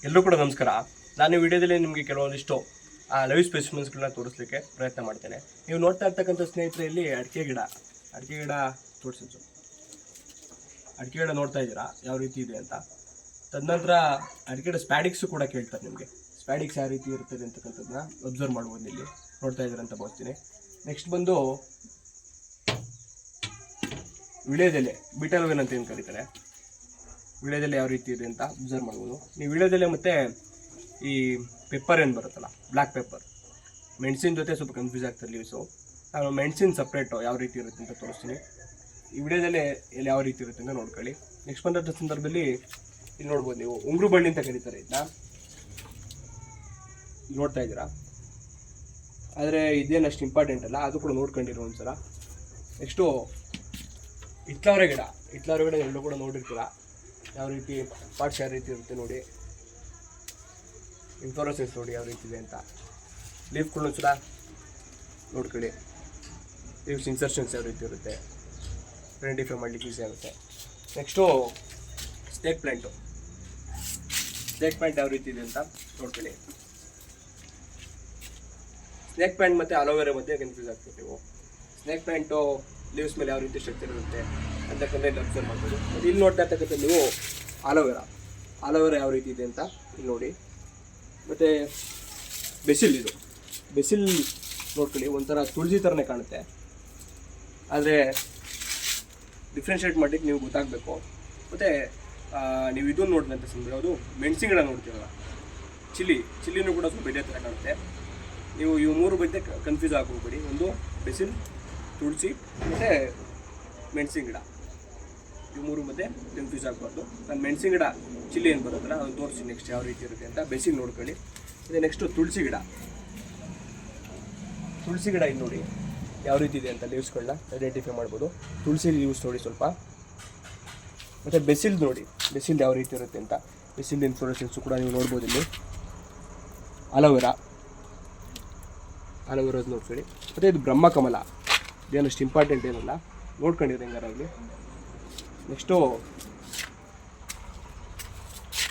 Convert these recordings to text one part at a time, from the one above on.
ಎಲ್ಲರೂ ಕೂಡ ನಮಸ್ಕಾರ. ನಾನು ವಿಡಿಯೋದಲ್ಲಿ ನಿಮಗೆ ಕೆಲವೊಂದಿಷ್ಟು ಲೈವ್ ಸ್ಪೆಸಿಮೆನ್ಸ್ಗಳನ್ನ ತೋರಿಸಲಿಕ್ಕೆ ಪ್ರಯತ್ನ ಮಾಡ್ತೇನೆ. ನೀವು ನೋಡ್ತಾ ಇರ್ತಕ್ಕಂಥ ಸ್ನೇಹಿತರೆ, ಇಲ್ಲಿ ಅಡಿಕೆ ಗಿಡ ತೋರಿಸಿದ್ದು, ಅಡಿಕೆ ಗಿಡ ನೋಡ್ತಾ ಇದ್ದೀರಾ ಯಾವ ರೀತಿ ಇದೆ ಅಂತ. ತದನಂತರ ಅಡಿಕೆ ಗಿಡ ಸ್ಪ್ಯಾಡಿಕ್ಸು ಕೂಡ ಕೇಳ್ತಾರೆ ನಿಮಗೆ. ಸ್ಪ್ಯಾಡಿಕ್ಸ್ ಯಾವ ರೀತಿ ಇರ್ತದೆ ಅಂತಕ್ಕಂಥದ್ದನ್ನ ಅಬ್ಸರ್ವ್ ಮಾಡ್ಬೋದು, ಇಲ್ಲಿ ನೋಡ್ತಾ ಇದ್ದೀರಾ ಅಂತ ಭಾವಿಸ್ತೀನಿ. ನೆಕ್ಸ್ಟ್ ಬಂದು ವಿಳ್ಯದೆಲೆ, ಬೀಟಲ್ವೇನ್ ಅಂತ ಏನು ಕರೀತಾರೆ, ವಿಳ್ಯದೆಲೆ ಯಾವ ರೀತಿ ಇದೆ ಅಂತ ಅಬ್ಸರ್ವ್ ಮಾಡ್ಬೋದು ನೀವು. ವಿಳ್ಯದೆಲೆ ಮತ್ತು ಈ ಪೆಪ್ಪರ್ ಏನು ಬರುತ್ತಲ್ಲ, ಬ್ಲ್ಯಾಕ್ ಪೆಪ್ಪರ್, ಮೆಣಸಿನ ಜೊತೆ ಸ್ವಲ್ಪ ಕನ್ಫ್ಯೂಸ್ ಆಗ್ತಾರೆ ಲೀವ್ಸು. ನಾನು ಮೆಣಸಿನ ಸಪ್ರೇಟು ಯಾವ ರೀತಿ ಇರುತ್ತೆ ಅಂತ ತೋರಿಸ್ತೀನಿ. ಈ ವಿಳ್ಯದೆಲೆ ಎಲ್ಲಿ ಯಾವ ರೀತಿ ಇರುತ್ತೆ ಅಂತ ನೋಡ್ಕೊಳ್ಳಿ. ನೆಕ್ಸ್ಟ್ ಬಂದಂಥ ಸಂದರ್ಭದಲ್ಲಿ ಇಲ್ಲಿ ನೋಡ್ಬೋದು ನೀವು, ಉಂಗುರು ಬಳ್ಳಿ ಅಂತ ಕರೀತಾರೆ ಇದನ್ನ, ನೋಡ್ತಾ ಇದ್ದೀರಾ. ಆದರೆ ಇದೇನು ಅಷ್ಟು ಇಂಪಾರ್ಟೆಂಟ್ ಅಲ್ಲ, ಅದು ಕೂಡ ನೋಡ್ಕೊಂಡಿರೋ ಒಂದ್ಸಲ. ನೆಕ್ಸ್ಟು ಹಿತ್ಲವರೆ ಗಿಡ ಎಲ್ಲರೂ ಕೂಡ ನೋಡಿರ್ತೀರ ಯಾವ ರೀತಿ ಪಾರ್ಟ್ಸ್ ಯಾವ ರೀತಿ ಇರುತ್ತೆ ನೋಡಿ. ಇನ್ಫ್ಲೋರೆಸೆನ್ಸ್ ನೋಡಿ ಯಾವ ರೀತಿ ಇದೆ ಅಂತ. ಲೀಫ್ಗಳನ್ನ ಒಂದ್ಸಲ ನೋಡ್ಕೊಳ್ಳಿ. ಲೀವ್ಸ್ ಇನ್ಸರ್ಷನ್ಸ್ ಯಾವ ರೀತಿ ಇರುತ್ತೆ, ಐಡೆಂಟಿಫೈ ಮಾಡಲಿಕ್ಕೆ ಈಸಿ ಆಗುತ್ತೆ. ನೆಕ್ಸ್ಟು ಸ್ನೇಕ್ ಪ್ಲ್ಯಾಂಟ್ ಯಾವ ರೀತಿ ಇದೆ ಅಂತ ನೋಡ್ಕೊಳ್ಳಿ. ಸ್ನೇಕ್ ಪ್ಲ್ಯಾಂಟ್ ಮತ್ತು ಅಲೋವೆರಾ ಮಧ್ಯೆ ಕನ್ಫ್ಯೂಸ್ ಆಗ್ತೀವಿ ನೀವು. ಸ್ನೇಕ್ ಪ್ಲ್ಯಾಂಟು ಲೀವ್ಸ್ ಮೇಲೆ ಯಾವ ರೀತಿ ಸ್ಟ್ರಕ್ಚರ್ ಇರುತ್ತೆ ಅಂತಕ್ಕಂಥ ಇಲ್ಲಿ ಅಬ್ಸರ್ವ್ ಮಾಡ್ಬೋದು. ಮತ್ತು ಇಲ್ಲಿ ನೋಡ್ತಾ ಇರ್ತಕ್ಕಂಥ ನೀವು ಅಲೋವೆರಾ ಯಾವ ರೀತಿ ಇದೆ ಅಂತ ಇಲ್ಲಿ ನೋಡಿ. ಮತ್ತು ಬೆಸಿಲ್ ನೋಡ್ಕೊಳ್ಳಿ, ಒಂಥರ ತುಳಸಿ ಥರನೇ ಕಾಣುತ್ತೆ. ಆದರೆ ಡಿಫ್ರೆನ್ಷಿಯೇಟ್ ಮಾಡಲಿಕ್ಕೆ ನೀವು ಗೊತ್ತಾಗಬೇಕು. ಮತ್ತು ನೀವು ಇದನ್ನು ನೋಡಿದಂಥ ಸಂದರ್ಭ, ಅದು ಮೆಣಸಿನ ಗಿಡ ನೋಡ್ತೀವಲ್ಲ, ಚಿಲ್ಲಿನೂ ಕೂಡ ಸ್ವಲ್ಪ ಬೇರೆ ಥರ ಕಾಣುತ್ತೆ. ನೀವು ಇವು ಮೂರು ಬಗ್ಗೆ ಕನ್ಫ್ಯೂಸ್ ಆಗೋಗ್ಬೇಡಿ. ಒಂದು ಬೆಸಿಲ್, ತುಳಸಿ ಮತ್ತು ಮೆಣಸಿನ ಗಿಡ, ಇವು ಮೂರು ಮಧ್ಯೆ ಕನ್ಫ್ಯೂಸ್ ಆಗಬಾರ್ದು. ನಾನು ಮೆಣಸಿನ ಗಿಡ ಚಿಲ್ಲಿ ಏನು ಬರುತ್ತಲ್ಲ ಅದನ್ನು ತೋರಿಸಿ ನೆಕ್ಸ್ಟ್ ಯಾವ ರೀತಿ ಇರುತ್ತೆ ಅಂತ. ಬೆಸಿಲ್ ನೋಡ್ಕೊಳ್ಳಿ. ಮತ್ತು ನೆಕ್ಸ್ಟು ತುಳಸಿ ಗಿಡ ಇಲ್ಲಿ ನೋಡಿ ಯಾವ ರೀತಿ ಇದೆ ಅಂತ ಲೀವ್ಸ್ಗಳನ್ನ ಐಡೆಂಟಿಫೈ ಮಾಡ್ಬೋದು. ತುಳಸಿ ಲೀವ್ಸ್ ನೋಡಿ ಸ್ವಲ್ಪ. ಮತ್ತು ಬೆಸಿಲ್ ನೋಡಿ, ಬೆಸಿಲ್ ಯಾವ ರೀತಿ ಇರುತ್ತೆ ಅಂತ. ಬೆಸಿಲ್ ಇನ್ಫ್ಲೋರೆಸೆನ್ಸು ಕೂಡ ನೀವು ನೋಡ್ಬೋದು ಇಲ್ಲಿ. ಅಲೋವೆರಾ ನೋಡ್ಕೊಳ್ಳಿ. ಮತ್ತು ಇದು ಬ್ರಹ್ಮಕಮಲ, ಇದೇನಷ್ಟು ಇಂಪಾರ್ಟೆಂಟ್ ಏನಲ್ಲ, ನೋಡ್ಕೊಂಡಿರಿ ಹೆಂಗಾರಾಗಲಿ. ನೆಕ್ಸ್ಟು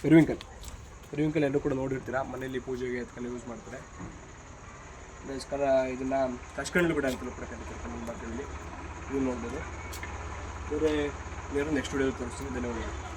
ಪೆರಿವಿಂಕಲ್ ಎಲ್ಲರೂ ಕೂಡ ನೋಡಿರ್ತೀರ, ಮನೆಯಲ್ಲಿ ಪೂಜೆಗೆ ಅದಕ್ಕೆಲ್ಲ ಯೂಸ್ ಮಾಡ್ತಾರೆ. ಅದಕ್ಕೋಸ್ಕರ ಇದನ್ನು ಕಚ್ಕಂಡ್ಲು ಗಿಡ ಅಂತಲೂ ಕೂಡ ಕರೀತಾರೆ ನಮ್ಮ ಭಾಗದಲ್ಲಿ. ಇದು ನೋಡ್ಬೋದು. ಬೇರೆ ನೆಕ್ಸ್ಟ್ ವಿಡಿಯೋದಲ್ಲಿ ತೋರಿಸ್ತೀನಿ. ಧನ್ಯವಾದಗಳು.